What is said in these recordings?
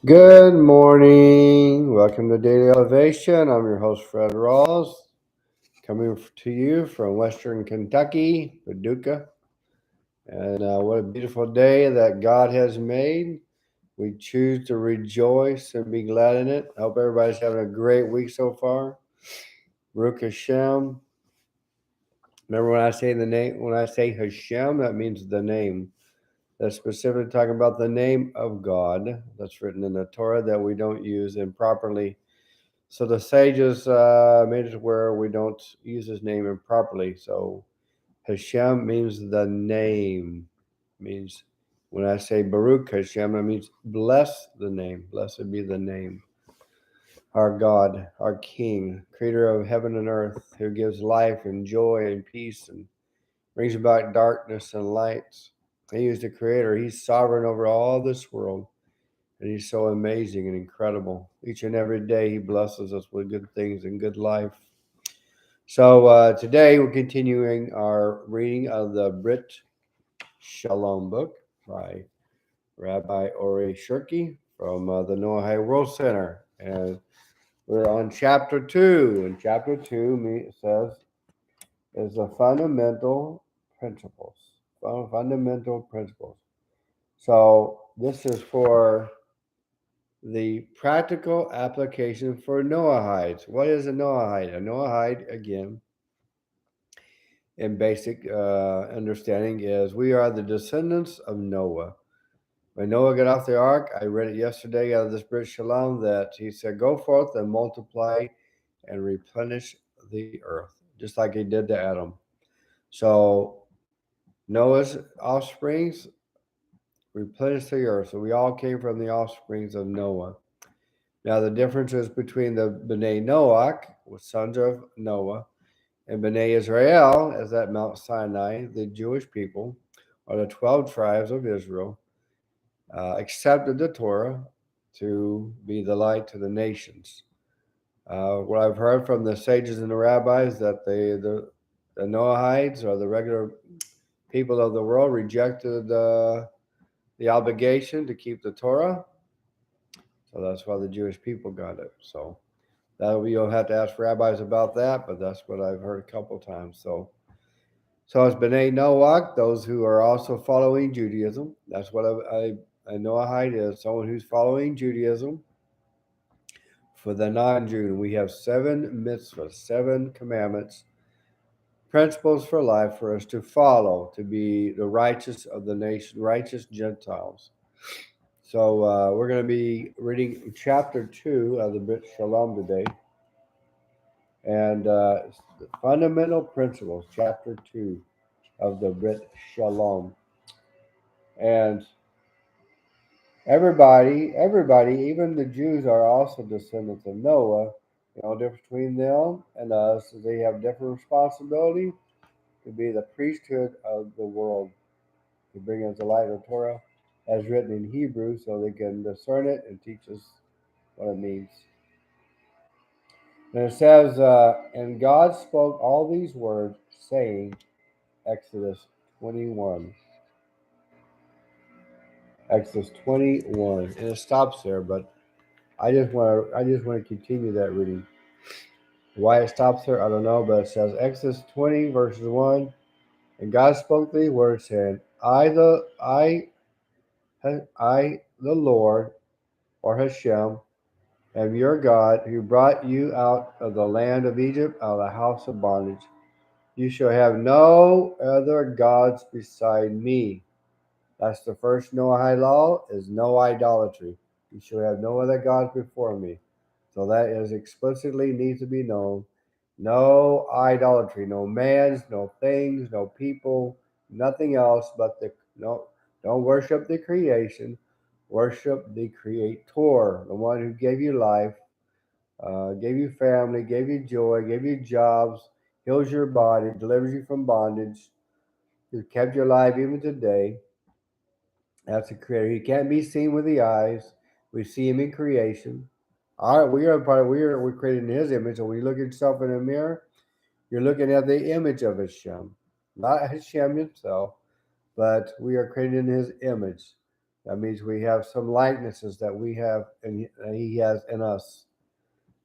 Good morning. Welcome to Daily Elevation. I'm your host, Fred Rawls, coming to you from Western Kentucky, Paducah. And what a beautiful day that God has made. We choose to rejoice and be glad in it. I hope everybody's having a great week so far. Baruch Hashem. Remember when I say Hashem, that means the name. That's specifically talking about the name of God that's written in the Torah that we don't use improperly. So the sages made it where we don't use his name improperly. So Hashem means the name. Means when I say Baruch Hashem, it means bless the name. Blessed be the name. Our God, our King, creator of heaven and earth, who gives life and joy and peace and brings about darkness and light. He is the creator. He's sovereign over all this world. And he's so amazing and incredible. Each and every day, he blesses us with good things and good life. So today, we're continuing our reading of the Brit Shalom book by Rabbi Ori Shirky from the Noahide World Center. And we're on chapter 2. And chapter 2 says is the fundamental principles. Fundamental principles. So this is for the practical application for Noahides. What is a Noahide? A Noahide, again, in basic understanding, is we are the descendants of Noah. When Noah got off the ark, I read it yesterday out of this Brit Shalom that he said, "Go forth and multiply and replenish the earth," just like he did to Adam. So Noah's offsprings replenished the earth. So we all came from the offsprings of Noah. Now, the differences between the B'nai Noach, sons of Noah, and B'nai Israel, as at Mount Sinai, the Jewish people, or the 12 tribes of Israel, accepted the Torah to be the light to the nations. What I've heard from the sages and the rabbis that the Noahides, or the regular people of the world, rejected the obligation to keep the Torah. So that's why the Jewish people got it. So you'll have to ask rabbis about that, but that's what I've heard a couple times. So it's B'nai Noach, those who are also following Judaism. That's what a Noahide is, someone who's following Judaism. For the non-Jew, we have 7 mitzvahs, 7 commandments, principles for life for us to follow, to be the righteous of the nation, righteous Gentiles. So we're going to be reading chapter 2 of the Brit Shalom today. And the fundamental principles, chapter 2 of the Brit Shalom. And everybody, even the Jews are also descendants of Noah. The difference between them and us is they have different responsibility to be the priesthood of the world, to bring us the light of Torah as written in Hebrew so they can discern it and teach us what it means. And it says, and God spoke all these words, saying, Exodus 21. Exodus 21. And it stops there, but I just want to continue that reading. Why it stops there, I don't know, but it says Exodus 20, verses 1. And God spoke these words, saying, I, the Lord, or Hashem, am your God, who brought you out of the land of Egypt, out of the house of bondage. You shall have no other gods beside me. That's the first Noahide law, is no idolatry. You shall have no other gods before me. So that is explicitly needs to be known. No idolatry, no man's, no things, no people, nothing else but don't worship the creation. Worship the Creator, the one who gave you life, gave you family, gave you joy, gave you jobs, heals your body, delivers you from bondage, who kept you alive even today. That's the Creator. He can't be seen with the eyes. We see Him in creation. We're created in His image. So when you look at yourself in a mirror, you're looking at the image of Hashem, not Hashem Himself, but we are created in His image. That means we have some likenesses that we have and he has in us.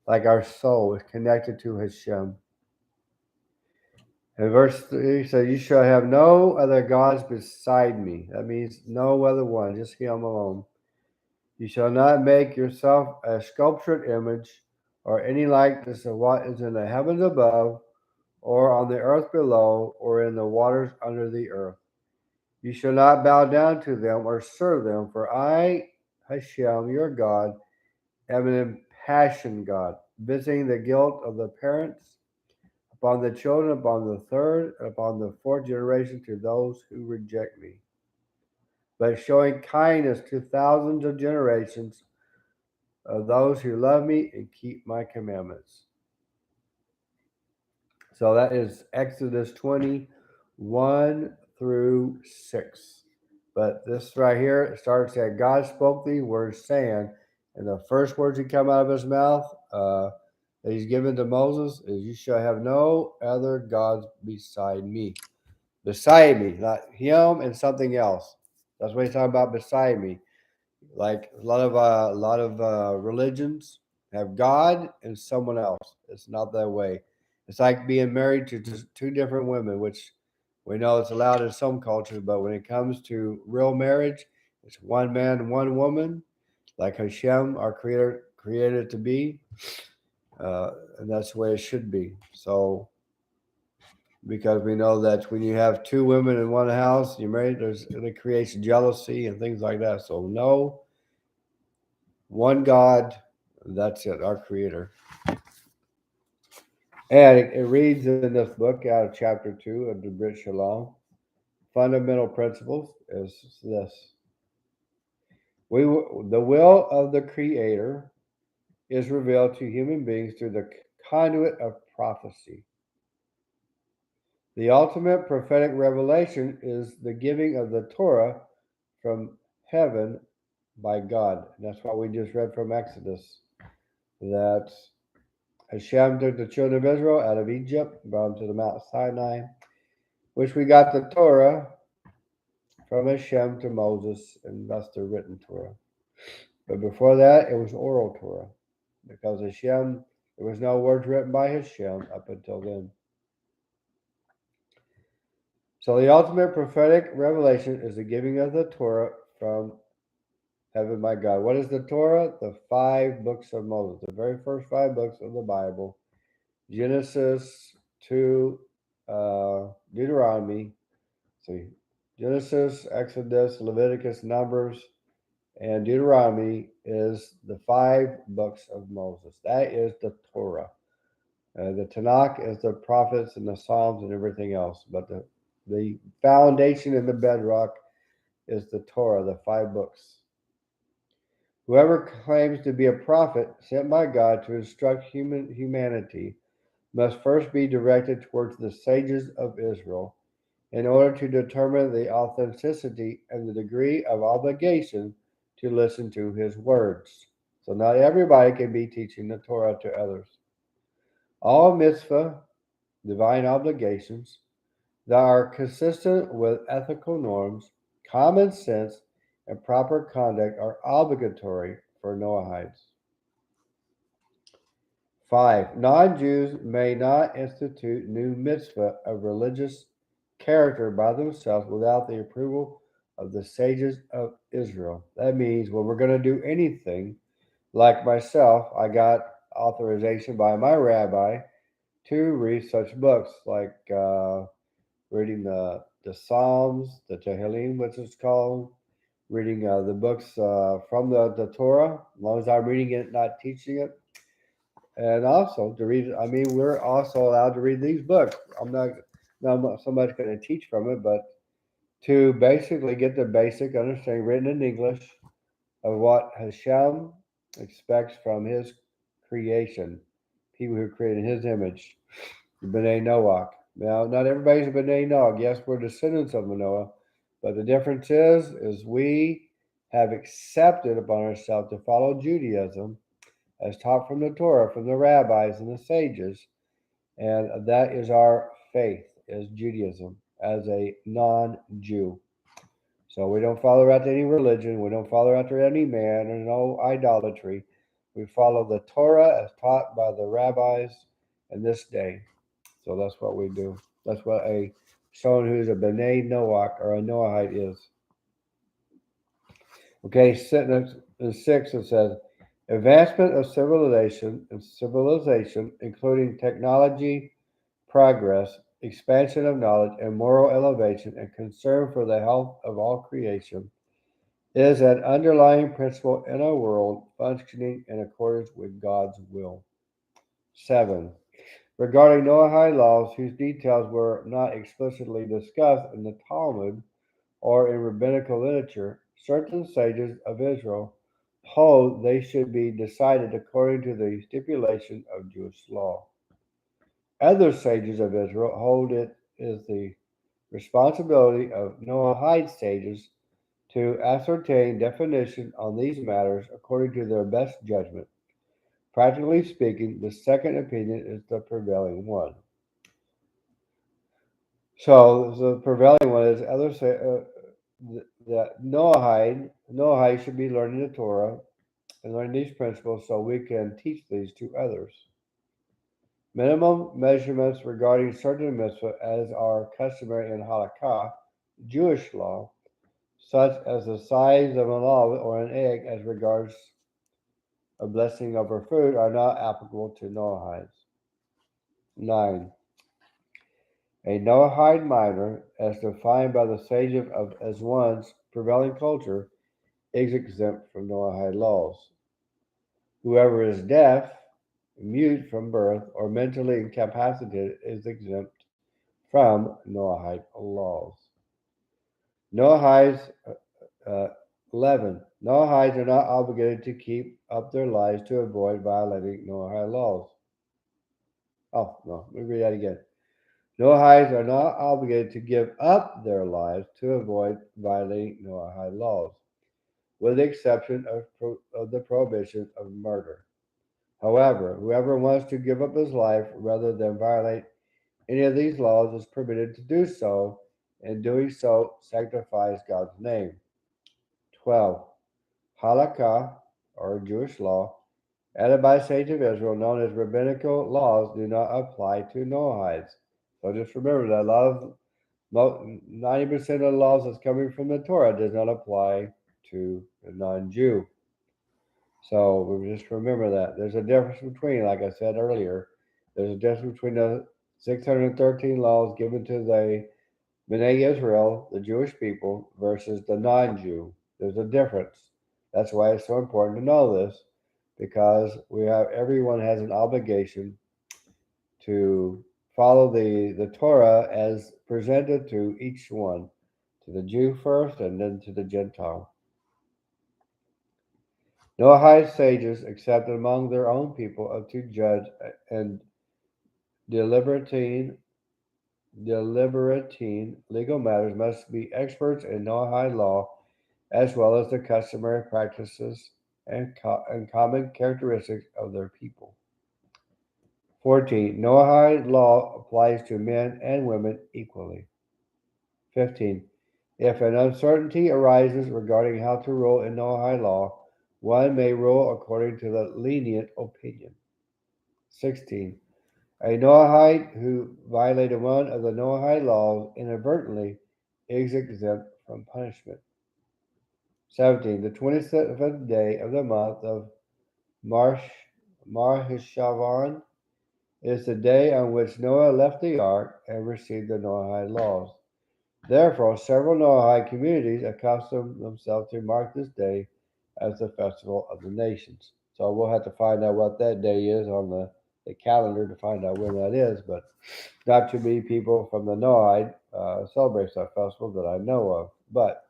Like our soul is connected to Hashem. And verse 3 says, "You shall have no other gods beside me." That means no other one, just him alone. "You shall not make yourself a sculptured image or any likeness of what is in the heavens above, or on the earth below, or in the waters under the earth. You shall not bow down to them or serve them, for I, Hashem, your God, am an impassioned God, visiting the guilt of the parents upon the children, upon the third, upon the fourth generation to those who reject me, but showing kindness to thousands of generations of those who love me and keep my commandments." So that is Exodus 21 through 6. But this right here starts that God spoke these words, saying, and the first words that come out of his mouth that he's given to Moses is, "You shall have no other gods beside me." Beside me, not him and something else. That's what he's talking about, beside me. Like a lot of religions have God and someone else. It's not that way. It's like being married to just two different women, which we know it's allowed in some cultures, but when it comes to real marriage, it's one man and one woman, like Hashem, our Creator, created it to be, and that's the way it should be. So, because we know that when you have two women in one house, you're married, it creates jealousy and things like that. So, no. One God, that's it, our Creator. And it reads in this book out of chapter 2 of the Brit Shalom, fundamental principles is this. The will of the Creator is revealed to human beings through the conduit of prophecy. The ultimate prophetic revelation is the giving of the Torah from heaven by God. And that's what we just read from Exodus. That Hashem took the children of Israel out of Egypt, brought them to the Mount Sinai, which we got the Torah from Hashem to Moses, and that's the written Torah. But before that, it was oral Torah, because Hashem, there was no words written by Hashem up until then. So the ultimate prophetic revelation is the giving of the Torah from heaven by God. What is the Torah? The 5 books of Moses, the very first 5 books of the Bible. Genesis to Deuteronomy. See, Genesis, Exodus, Leviticus, Numbers, and Deuteronomy is the 5 books of Moses. That is the Torah. The Tanakh is the prophets and the Psalms and everything else. But the foundation and the bedrock is the Torah, the 5 books. Whoever claims to be a prophet sent by God to instruct humanity must first be directed towards the sages of Israel in order to determine the authenticity and the degree of obligation to listen to his words. So not everybody can be teaching the Torah to others. All mitzvah, divine obligations, that are consistent with ethical norms, common sense, and proper conduct are obligatory for Noahides. 5. Non-Jews may not institute new mitzvah of religious character by themselves without the approval of the sages of Israel. That means when we're going to do anything, like myself, I got authorization by my rabbi to read such books, like reading the Psalms, the Tehillim, which is called, reading the books from the Torah, as long as I'm reading it, not teaching it. And also to read, I mean, we're also allowed to read these books. I'm not so much going to teach from it, but to basically get the basic understanding written in English of what Hashem expects from his creation, people who created in his image, the B'nai Noach. Now, not everybody's a B'nai Noach. Yes, we're descendants of Noah, but the difference is we have accepted upon ourselves to follow Judaism as taught from the Torah, from the rabbis and the sages, and that is our faith, is Judaism, as a non-Jew. So we don't follow after any religion. We don't follow after any man or no idolatry. We follow the Torah as taught by the rabbis in this day. So that's what we do. That's what someone who's a B'nai Noach or a Noahide is. Okay, sentence 6, it says, advancement of civilization, including technology, progress, expansion of knowledge, and moral elevation, and concern for the health of all creation, is an underlying principle in a world functioning in accordance with God's will. 7. Regarding Noahide laws whose details were not explicitly discussed in the Talmud or in rabbinical literature, certain sages of Israel hold they should be decided according to the stipulation of Jewish law. Other sages of Israel hold it is the responsibility of Noahide sages to ascertain definition on these matters according to their best judgment. Practically speaking, the second opinion is the prevailing one. So the prevailing one is others say that Noahide should be learning the Torah and learning these principles so we can teach these to others. Minimum measurements regarding certain mitzvah as are customary in halakha, Jewish law, such as the size of an olive or an egg as regards a blessing over food, are not applicable to Noahides. 9. A Noahide minor, as defined by the sages of Aswan's prevailing culture, is exempt from Noahide laws. Whoever is deaf, mute from birth, or mentally incapacitated is exempt from Noahide laws. Noahides, 11. Noahides are not obligated to keep up their lives to avoid violating Noahide laws. Oh, no, let me read that again. Noahides are not obligated to give up their lives to avoid violating Noahide laws, with the exception of the prohibition of murder. However, whoever wants to give up his life rather than violate any of these laws is permitted to do so, and doing so sanctifies God's name. 12. Halakha, or Jewish law, added by saints of Israel, known as rabbinical laws, do not apply to Noahides. So just remember that 90% of the laws that's coming from the Torah does not apply to the non-Jew. So we just remember that. There's a difference between, like I said earlier, there's a difference between the 613 laws given to the B'nai Israel, the Jewish people, versus the non-Jew. There's a difference. That's why it's so important to know this, because everyone has an obligation to follow the Torah as presented to each one, to the Jew first and then to the Gentile. Noahide sages accepted among their own people to judge and deliberating legal matters must be experts in Noahide law, as well as the customary practices and common characteristics of their people. 14. Noahide law applies to men and women equally. 15. If an uncertainty arises regarding how to rule in Noahide law, one may rule according to the lenient opinion. 16. A Noahide who violated one of the Noahide laws inadvertently is exempt from punishment. 17. The 27th day of the month of Marhishavan is the day on which Noah left the ark and received the Noahide laws. Therefore, several Noahide communities accustom themselves to mark this day as the festival of the nations. So we'll have to find out what that day is on the calendar to find out when that is, but not too many people from the Noahide celebrate that festival that I know of. But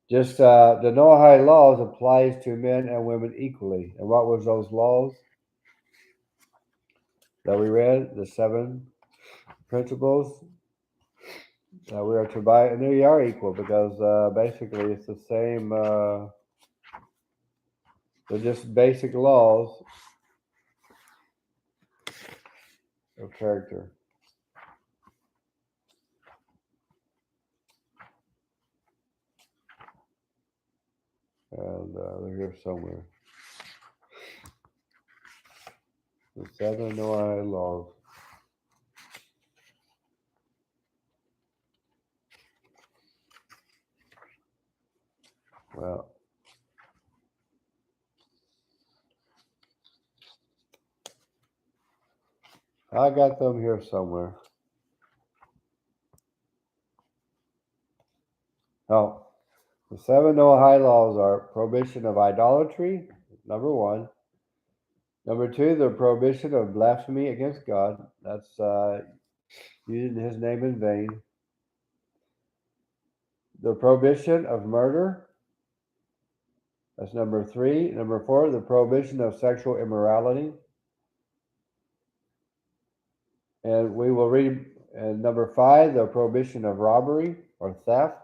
just the Noahide laws applies to men and women equally. And what was those laws that we read? The 7 principles we are to buy, and they are equal because basically it's the same. They're just basic laws of character. And they're here somewhere. The 7 Noahide laws. Well, I got them here somewhere. Oh, the 7 Noahide laws are prohibition of idolatry, number 1. Number 2, the prohibition of blasphemy against God. That's using his name in vain. The prohibition of murder. That's number 3. Number 4, the prohibition of sexual immorality. And we will read number 5, the prohibition of robbery or theft.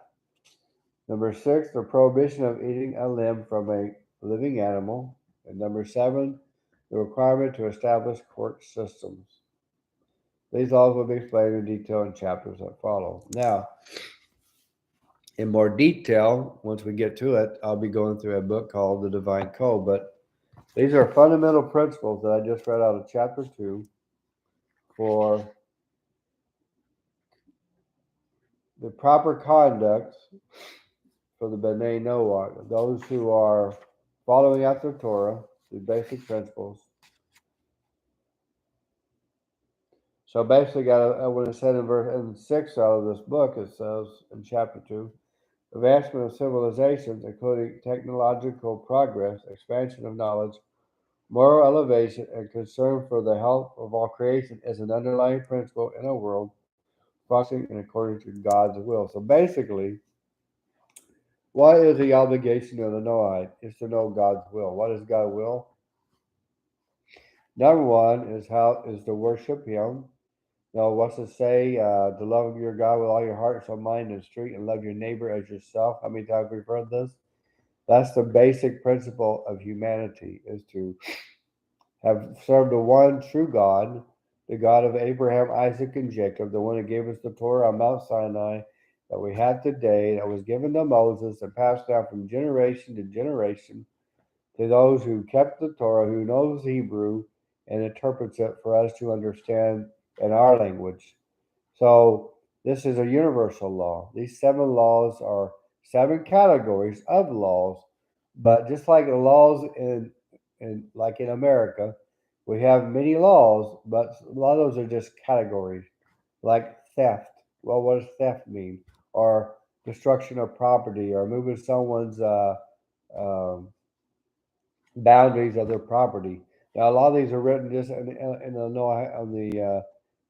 Number 6, the prohibition of eating a limb from a living animal. And number 7, the requirement to establish court systems. These laws will be explained in detail in chapters that follow. Now, in more detail, once we get to it, I'll be going through a book called The Divine Code. But these are fundamental principles that I just read out of chapter 2 for the proper conduct for the B'nai Noah, those who are following after Torah, the basic principles. So basically, when it said in verse 6 out of this book, it says in chapter 2, advancement of civilizations, including technological progress, expansion of knowledge, moral elevation, and concern for the health of all creation is an underlying principle in a world functioning in accordance to God's will. So basically, what is the obligation of the Noahide? Is to know God's will. What is God's will? Number 1 is to worship Him. Now, what's it say? To love your God with all your heart, soul, mind, and strength, and love your neighbor as yourself. How many times we've heard this? That's the basic principle of humanity, is to have served the one true God, the God of Abraham, Isaac, and Jacob, the one who gave us the Torah on Mount Sinai that we have today, that was given to Moses and passed down from generation to generation to those who kept the Torah, who knows Hebrew and interprets it for us to understand in our language. So this is a universal law. These 7 laws are 7 categories of laws, but just like the laws in America, we have many laws, but a lot of those are just categories, like theft. Well, what does theft mean? Or destruction of property, or moving someone's um, boundaries of their property. Now, a lot of these are written just in the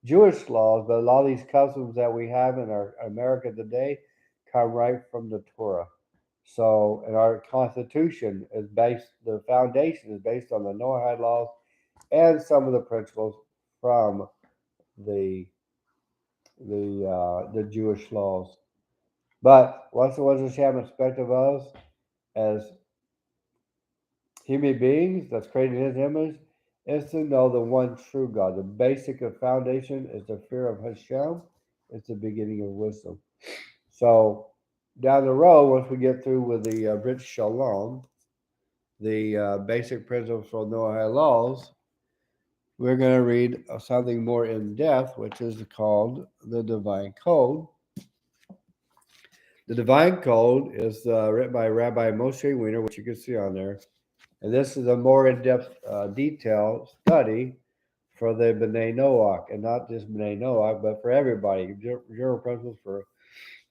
Jewish laws, but a lot of these customs that we have in our America today come right from the Torah. So, and our Constitution is the foundation is based on the Noahide laws and some of the principles from the Jewish laws. But what does Hashem expect of us as human beings that's created in His image? Is to know the one true God. The basic of foundation is the fear of Hashem. It's the beginning of wisdom. So down the road, once we get through with the Brit Shalom, the basic principles for Noahide laws, we're going to read something more in depth, which is called the Divine Code. The Divine Code is written by Rabbi Moshe Weiner, which you can see on there. And this is a more in-depth detailed study for the B'nai Noach, and not just B'nai Noach, but for everybody. General principles for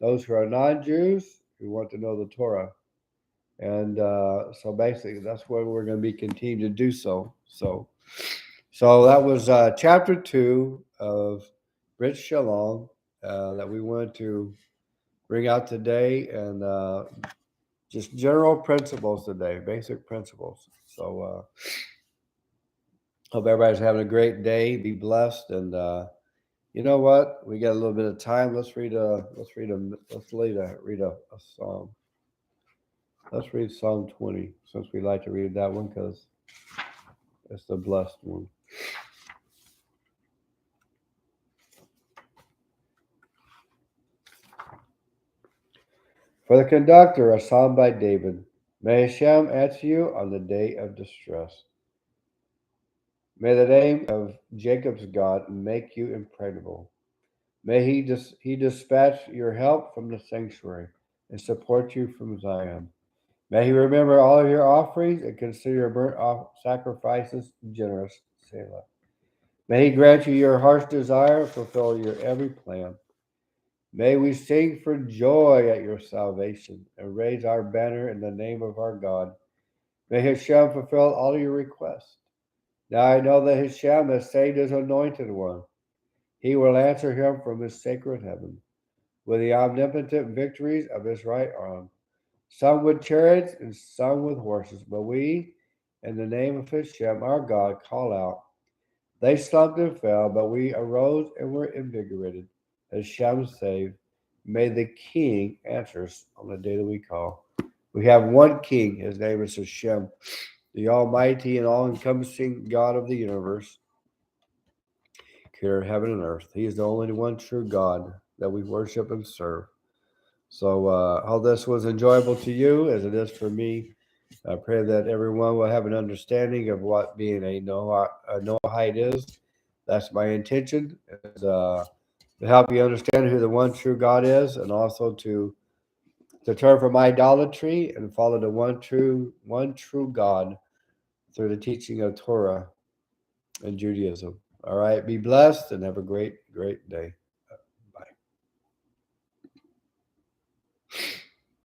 those who are non-Jews who want to know the Torah. And so basically, that's what we're going to be continuing to do so. So that was chapter 2 of Brit Shalom that we wanted to bring out today, and just general principles today, basic principles. So hope everybody's having a great day. Be blessed, and you know what? We got a little bit of time. Let's read a psalm. Let's read Psalm 20, since we like to read that one because it's the blessed one. For the conductor, a psalm by David. May Hashem answer you on the day of distress. May the name of Jacob's God make you impregnable. May he dispatch your help from the sanctuary and support you from Zion. May he remember all of your offerings and consider your burnt sacrifices generous. Selah. May he grant you your heart's desire, fulfill your every plan. May we sing for joy at your salvation and raise our banner in the name of our God. May Hashem fulfill all your requests. Now I know that Hashem has saved his anointed one. He will answer him from his sacred heaven with the omnipotent victories of his right arm, some with chariots and some with horses. But we, in the name of Hashem, our God, call out. They slumped and fell, but we arose and were invigorated. Hashem saved. May the King answer us on the day that we call. We have one King. His name is Hashem, the Almighty and all-encompassing God of the universe, creator of heaven and earth. He is the only one true God that we worship and serve. So, how this was enjoyable to you, as it is for me. I pray that everyone will have an understanding of what being a Noahide is. That's my intention, is to help you understand who the one true God is, and also to turn from idolatry and follow the one true God through the teaching of Torah and Judaism. All right, be blessed and have a great day.